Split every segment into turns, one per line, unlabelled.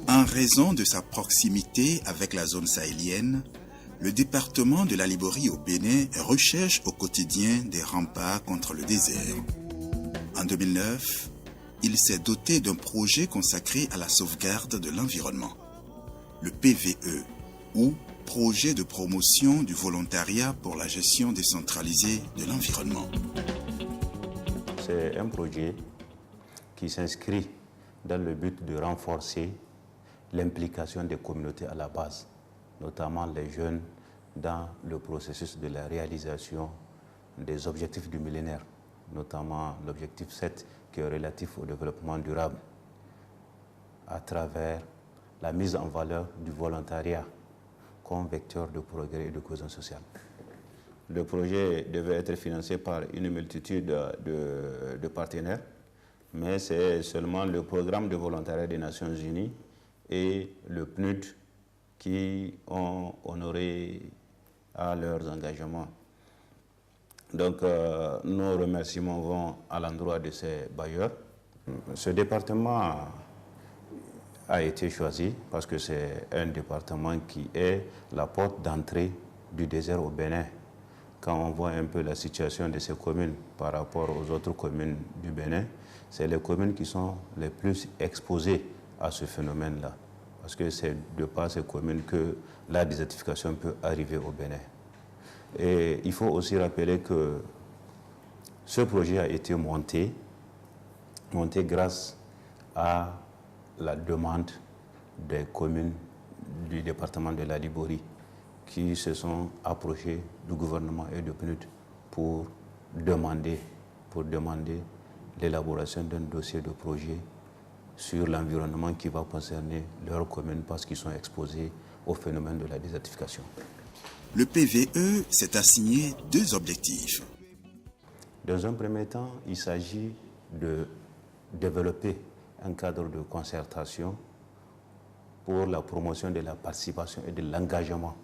En raison de sa proximité avec la zone sahélienne, le département de la Liborie au Bénin recherche au quotidien des remparts contre le désert. En 2009, il s'est doté d'un projet consacré à la sauvegarde de l'environnement, le PVE, ou Projet de promotion du volontariat pour la gestion décentralisée de l'environnement.
C'est un projet qui s'inscrit dans le but de renforcer l'implication des communautés à la base, notamment les jeunes, dans le processus de la réalisation des objectifs du millénaire, notamment l'objectif 7 qui est relatif au développement durable, à travers la mise en valeur du volontariat comme vecteur de progrès et de cohésion sociale. Le projet devait être financé par une multitude de partenaires, mais c'est seulement le programme de volontariat des Nations Unies et le PNUD qui ont honoré à leurs engagements. Donc, nos remerciements vont à l'endroit de ces bailleurs. Ce département a été choisi parce que c'est un département qui est la porte d'entrée du désert au Bénin. Quand on voit un peu la situation de ces communes par rapport aux autres communes du Bénin, c'est les communes qui sont les plus exposées à ce phénomène-là. Parce que c'est de par ces communes que la désertification peut arriver au Bénin. Et il faut aussi rappeler que ce projet a été monté grâce à la demande des communes du département de la Liborie qui se sont approchées du gouvernement et du PNUD pour demander l'élaboration d'un dossier de projet sur l'environnement qui va concerner leurs communes parce qu'ils sont exposés au phénomène de la désertification.
Le PVE s'est assigné 2 objectifs.
Dans un premier temps, il s'agit de développer un cadre de concertation pour la promotion de la participation et de l'engagement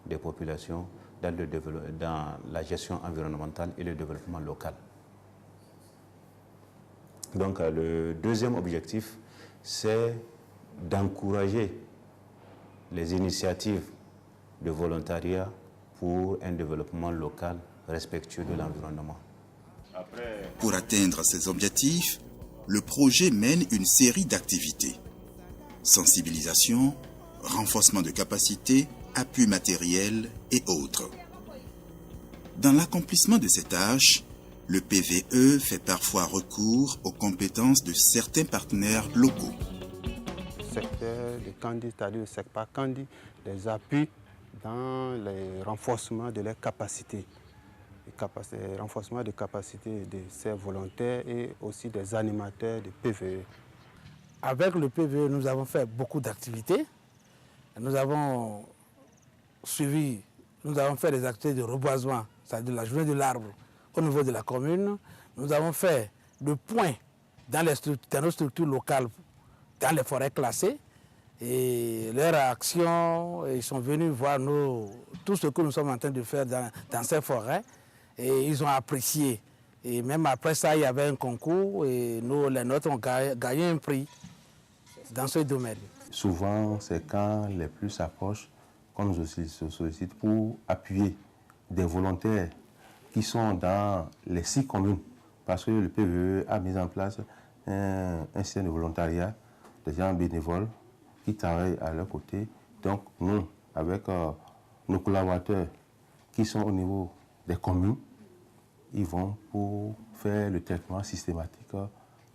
des populations dans la gestion environnementale et le développement local. Donc le deuxième objectif, c'est d'encourager les initiatives de volontariat pour un développement local respectueux de l'environnement.
Pour atteindre ces objectifs, le projet mène une série d'activités. Sensibilisation, renforcement de capacités, appui matériel et autres. Dans l'accomplissement de ces tâches, le PVE fait parfois recours aux compétences de certains partenaires locaux.
Le secteur de Kandi, c'est-à-dire le secteur Kandi, les appuis dans le renforcement de leurs capacités. Le renforcement des capacités de ces volontaires et aussi des animateurs de PVE.
Avec le PVE, nous avons fait beaucoup d'activités. Nous avons fait des activités de reboisement, c'est-à-dire la journée de l'arbre au niveau de la commune. Nous avons fait le point dans nos structures locales, dans les forêts classées. Et leur action, ils sont venus voir tout ce que nous sommes en train de faire dans ces forêts. Et ils ont apprécié. Et même après ça, il y avait un concours et les nôtres ont gagné un prix dans ce domaine.
Souvent, c'est quand les plus s'approchent qu'on nous sollicite pour appuyer des volontaires qui sont dans les 6 communes. Parce que le PVE a mis en place un système de volontariat, des gens bénévoles qui travaillent à leur côté. Donc nous, avec nos collaborateurs qui sont au niveau des communes, ils vont pour faire le traitement systématique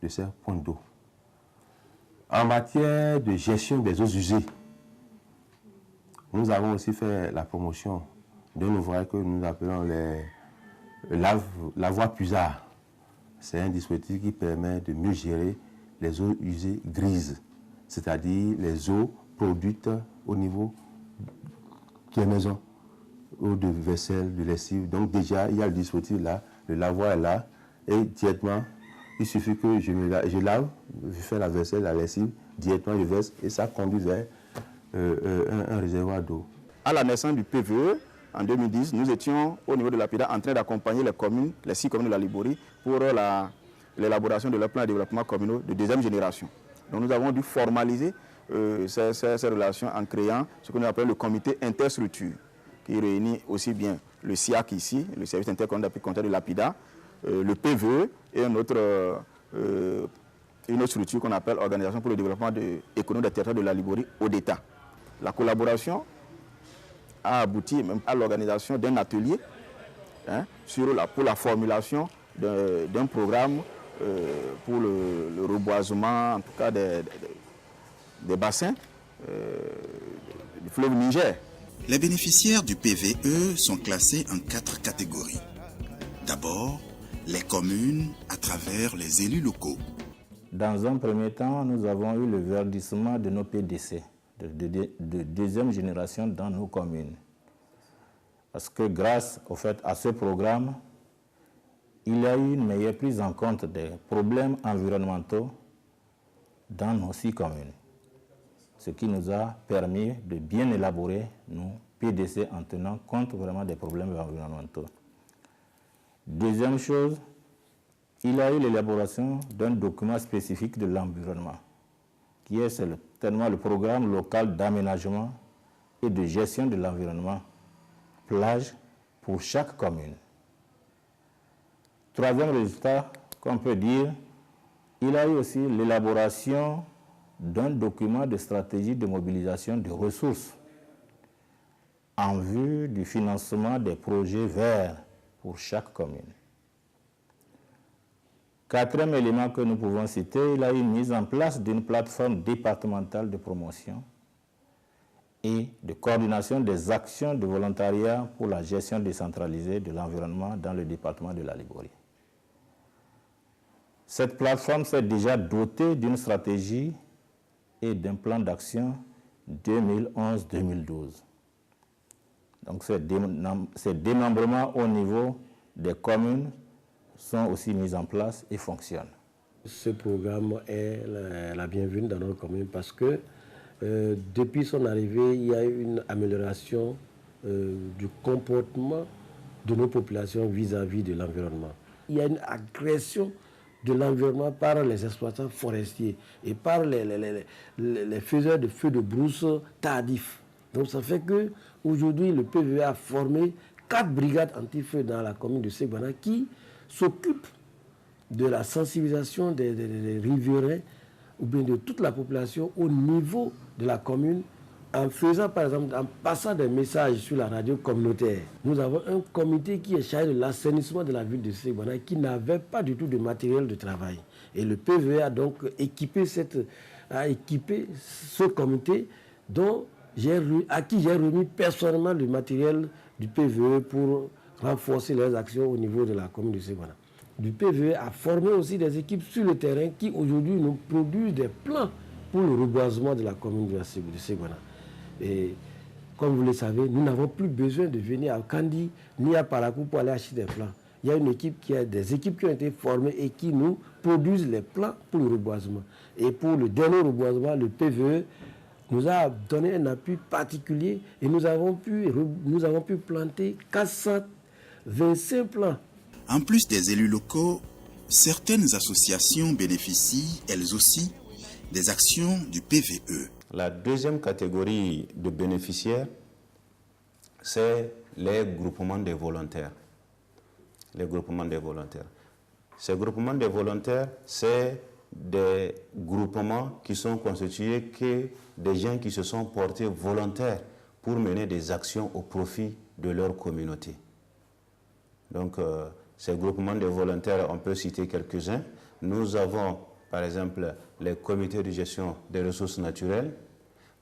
de ces points d'eau. En matière de gestion des eaux usées, nous avons aussi fait la promotion d'un ouvrage que nous appelons la voie Pusard. C'est un dispositif qui permet de mieux gérer les eaux usées grises, c'est-à-dire les eaux produites au niveau des maisons, eau de vaisselle, de lessive. Donc déjà, il y a le dispositif là, le lavoir est là, et directement, il suffit que je lave, je fais la vaisselle, la lessive, directement je verse, et ça conduit vers un réservoir d'eau.
À la naissance du PVE, en 2010, nous étions au niveau de la PIDA en train d'accompagner les communes, les 6 communes de la Liborie, pour l'élaboration de leur plan de développement communal de 2e génération. Donc nous avons dû formaliser ces relations en créant ce qu'on appelle le comité interstructure, qui réunit aussi bien le SIAC ici, le service intercommunal d'appui communautaire de l'APIDA, le PVE et une autre structure qu'on appelle Organisation pour le développement économique des territoires de la Liborie, ODETA. La collaboration a abouti même à l'organisation d'un atelier pour la formulation d'un programme pour le reboisement, en tout cas des bassins du fleuve Niger.
Les bénéficiaires du PVE sont classés en 4 catégories. D'abord, les communes à travers les élus locaux.
Dans un premier temps, nous avons eu le verdissement de nos PDC, de deuxième génération dans nos communes. Parce que grâce au fait à ce programme, il y a eu une meilleure prise en compte des problèmes environnementaux dans nos 6 communes. Ce qui nous a permis de bien élaborer nos PDC en tenant compte vraiment des problèmes environnementaux. Deuxième chose, il y a eu l'élaboration d'un document spécifique de l'environnement, qui est certainement le programme local d'aménagement et de gestion de l'environnement, plage pour chaque commune. Troisième résultat qu'on peut dire, il y a eu aussi l'élaboration d'un document de stratégie de mobilisation de ressources en vue du financement des projets verts pour chaque commune. Quatrième élément que nous pouvons citer, il y a eu une mise en place d'une plateforme départementale de promotion et de coordination des actions de volontariat pour la gestion décentralisée de l'environnement dans le département de la Liborie. Cette plateforme s'est déjà dotée d'une stratégie et d'un plan d'action 2011-2012. Donc ces démembrements au niveau des communes sont aussi mis en place et fonctionnent.
Ce programme est la bienvenue dans notre commune parce que depuis son arrivée, il y a eu une amélioration du comportement de nos populations vis-à-vis de l'environnement. Il y a une agression de l'environnement par les exploitants forestiers et par les faiseurs de feux de brousse tardifs. Donc ça fait qu'aujourd'hui, le PVE a formé 4 brigades anti-feu dans la commune de Segbana qui s'occupent de la sensibilisation des riverains ou bien de toute la population au niveau de la commune en faisant, par exemple, en passant des messages sur la radio communautaire. Nous avons un comité qui est chargé de l'assainissement de la ville de Segbana qui n'avait pas du tout de matériel de travail. Et le PVE a donc équipé ce comité à qui j'ai remis personnellement le matériel du PVE pour renforcer leurs actions au niveau de la commune de Segbana. Du PVE a formé aussi des équipes sur le terrain qui aujourd'hui nous produisent des plans pour le reboisement de la commune de Segbana. Et comme vous le savez, nous n'avons plus besoin de venir à Kandi ni à Parakou pour aller acheter des plans. Il y a des équipes qui ont été formées et qui nous produisent les plans pour le reboisement. Et pour le dernier reboisement, le PVE nous a donné un appui particulier et nous avons pu planter 425 plants.
En plus des élus locaux, certaines associations bénéficient, elles aussi, des actions du PVE.
La deuxième catégorie de bénéficiaires, c'est les groupements des volontaires. Les groupements des volontaires. Ces groupements des volontaires, c'est des groupements qui sont constitués que des gens qui se sont portés volontaires pour mener des actions au profit de leur communauté. Donc, ces groupements de volontaires, on peut citer quelques-uns. Nous avons, par exemple, les comités de gestion des ressources naturelles.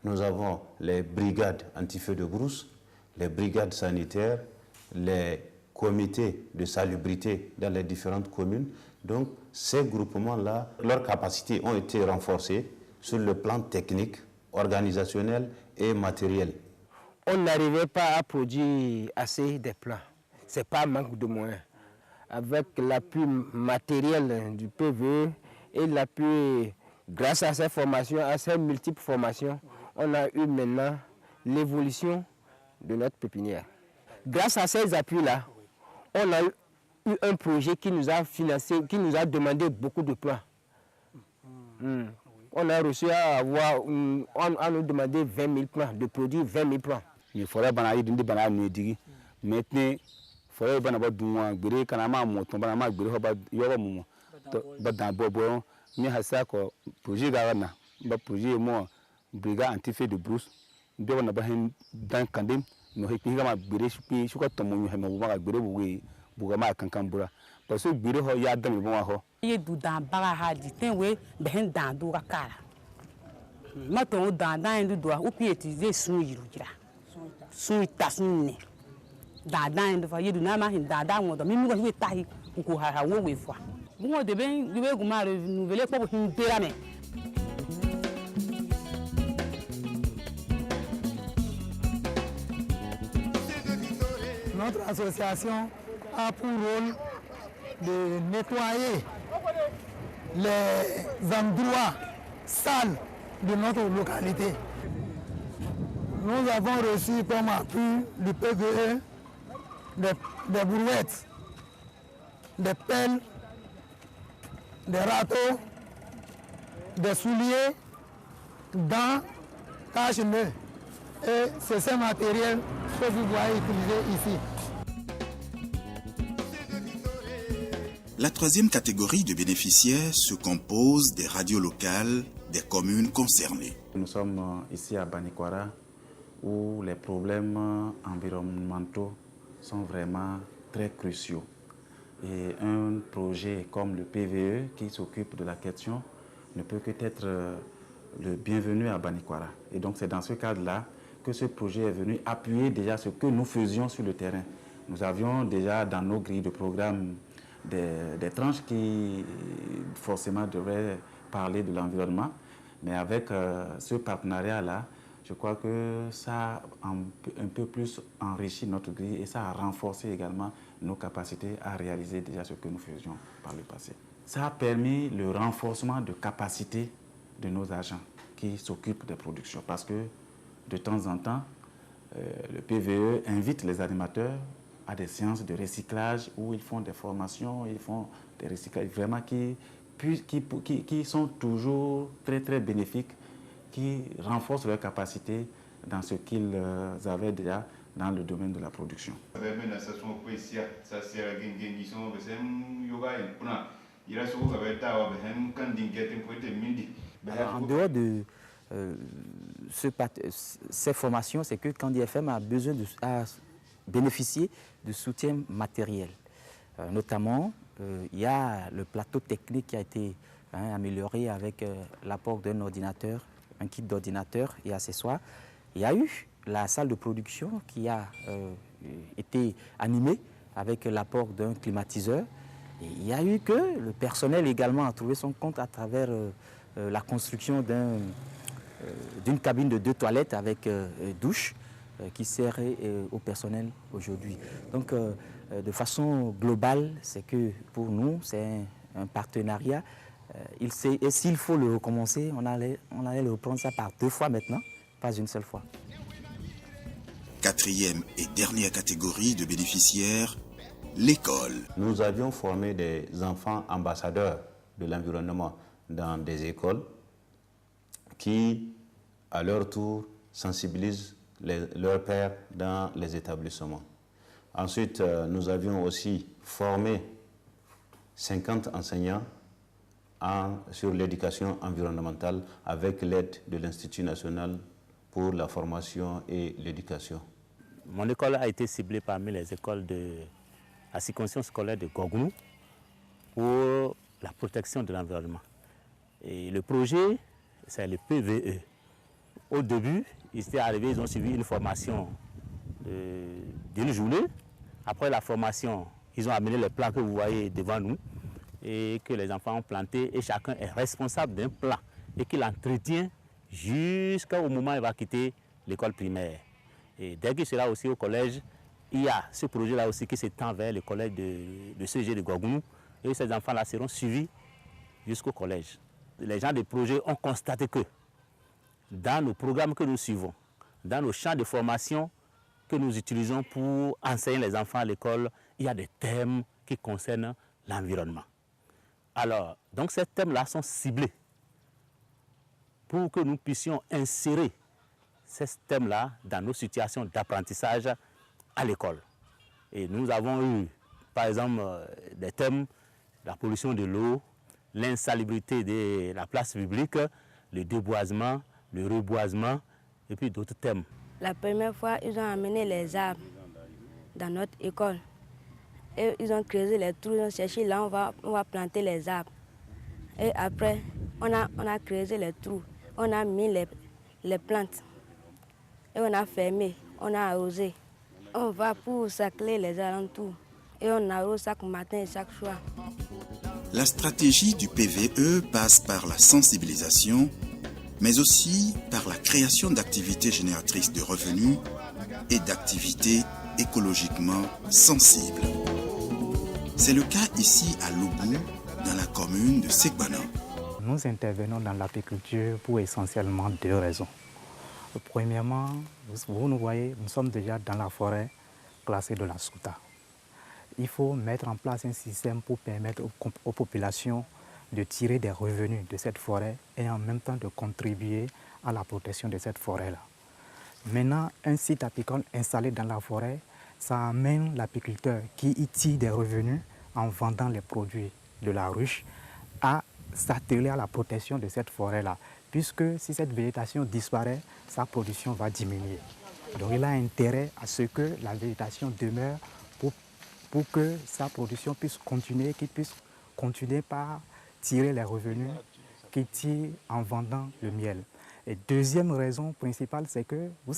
Nous avons les brigades anti-feu de brousse, les brigades sanitaires, les comités de salubrité dans les différentes communes. Donc, ces groupements-là, leurs capacités ont été renforcées sur le plan technique, organisationnel et matériel.
On n'arrivait pas à produire assez de plants. Ce n'est pas un manque de moyens. Avec l'appui matériel du PVE et l'appui, grâce à ces formations, à ces multiples formations, on a eu maintenant l'évolution de notre pépinière. Grâce à ces appuis-là, on a eu un projet qui nous a financé, qui nous a demandé beaucoup de plans. On a réussi à avoir, on nous demandait 20 000 plants, de produire 20 000 plants.
Il faudrait que maintenant, forêt bana ba dunwa gbere kana ma moton bana ma gbere ho ba yoba mu ba dan bobo mi hasa ko projet ga na ba projet mo brigade anti-feu de brousse do na ba hen dan kandem no he pinga ma gbere shi ko to mo he mo ba gbere buga ma kankan bura parce que gbere ho ya dan mo ho
ye du dan baga ha di ten we be hen dan do ka kara ma to dan du do o pi utiliser sun yiru jira sun ita sun ne dadan ndo fa yedu na ma hin dadan won do mi ko we tahi ko ha wo we fa mo de ben we go ma renouveler ko hin dera me.
Notre association a pour rôle de nettoyer les endroits sales de notre localité. Nous avons reçu comme appui du PVE des brouettes, des pelles, des râteaux, des souliers, dents, cache-nez. Et c'est ce matériel que vous voyez utiliser ici.
La troisième catégorie de bénéficiaires se compose des radios locales des communes concernées.
Nous sommes ici à Banikwara où les problèmes environnementaux sont vraiment très cruciaux. Et un projet comme le PVE qui s'occupe de la question ne peut que être le bienvenu à Banikwara. Et donc c'est dans ce cadre-là que ce projet est venu appuyer déjà ce que nous faisions sur le terrain. Nous avions déjà dans nos grilles de programme des tranches qui forcément devraient parler de l'environnement, mais avec ce partenariat-là, je crois que ça a un peu plus enrichi notre grille et ça a renforcé également nos capacités à réaliser déjà ce que nous faisions par le passé. Ça a permis le renforcement de capacité de nos agents qui s'occupent des productions parce que de temps en temps, le PVE invite les animateurs à des séances de recyclage où ils font des formations, ils font des recyclages vraiment qui sont toujours très très bénéfiques, qui renforcent leur capacité dans ce qu'ils avaient déjà dans le domaine de la production.
En dehors de ces formations, c'est que Kandi FM a besoin de bénéficier de soutien matériel. Notamment, il y a le plateau technique qui a été amélioré avec l'apport d'un ordinateur, un kit d'ordinateur et accessoires. Il y a eu la salle de production qui a été animée avec l'apport d'un climatiseur. Et il y a eu que le personnel également a trouvé son compte à travers la construction d'une cabine de 2 toilettes avec douche qui sert au personnel aujourd'hui. Donc, de façon globale, c'est que pour nous, c'est un partenariat. Et s'il faut le recommencer, on allait le reprendre ça par 2 fois maintenant, pas une seule fois.
Quatrième et dernière catégorie de bénéficiaires, l'école.
Nous avions formé des enfants ambassadeurs de l'environnement dans des écoles qui, à leur tour, sensibilisent leurs pairs dans les établissements. Ensuite, nous avions aussi formé 50 enseignants sur l'éducation environnementale avec l'aide de l'Institut national pour la formation et l'éducation.
Mon école a été ciblée parmi les écoles de la circonscription scolaire de Gogounou pour la protection de l'environnement. Et le projet, c'est le PVE. Au début, ils étaient arrivés, ils ont suivi une formation d'une journée. Après la formation, ils ont amené les plants que vous voyez devant nous et que les enfants ont plantés et chacun est responsable d'un plant et qu'il entretient jusqu'au moment où il va quitter l'école primaire. Et dès qu'il sera aussi au collège, il y a ce projet-là aussi qui s'étend vers le collège de CG de Gogounou et ces enfants-là seront suivis jusqu'au collège. Les gens des projets ont constaté que dans nos programmes que nous suivons, dans nos champs de formation que nous utilisons pour enseigner les enfants à l'école, il y a des thèmes qui concernent l'environnement. Alors, donc ces thèmes-là sont ciblés pour que nous puissions insérer ces thèmes-là dans nos situations d'apprentissage à l'école. Et nous avons eu, par exemple, des thèmes, la pollution de l'eau, l'insalubrité de la place publique, le déboisement, le reboisement, et puis d'autres thèmes.
La première fois, ils ont amené les arbres dans notre école. Et ils ont creusé les trous, ils ont cherché là, on va planter les arbres. Et après, on a creusé les trous, on a mis les plantes. Et on a fermé, on a arrosé. On va pour sacler les alentours. Et on arrose chaque matin et chaque soir.
La stratégie du PVE passe par la sensibilisation, mais aussi par la création d'activités génératrices de revenus et d'activités écologiquement sensibles. C'est le cas ici à Loubou, dans la commune de Segbana.
Nous intervenons dans l'apiculture pour essentiellement 2 raisons. Premièrement, vous nous voyez, nous sommes déjà dans la forêt classée de la Souta. Il faut mettre en place un système pour permettre aux populations de tirer des revenus de cette forêt et en même temps de contribuer à la protection de cette forêt-là. Maintenant, un site apicole installé dans la forêt, ça amène l'apiculteur qui y tire des revenus en vendant les produits de la ruche à s'atteler à la protection de cette forêt-là, puisque si cette végétation disparaît, sa production va diminuer. Donc il a intérêt à ce que la végétation demeure pour que sa production puisse continuer, qu'il puisse continuer par tirer les revenus qu'il tire en vendant le miel. Et deuxième raison principale, c'est que vous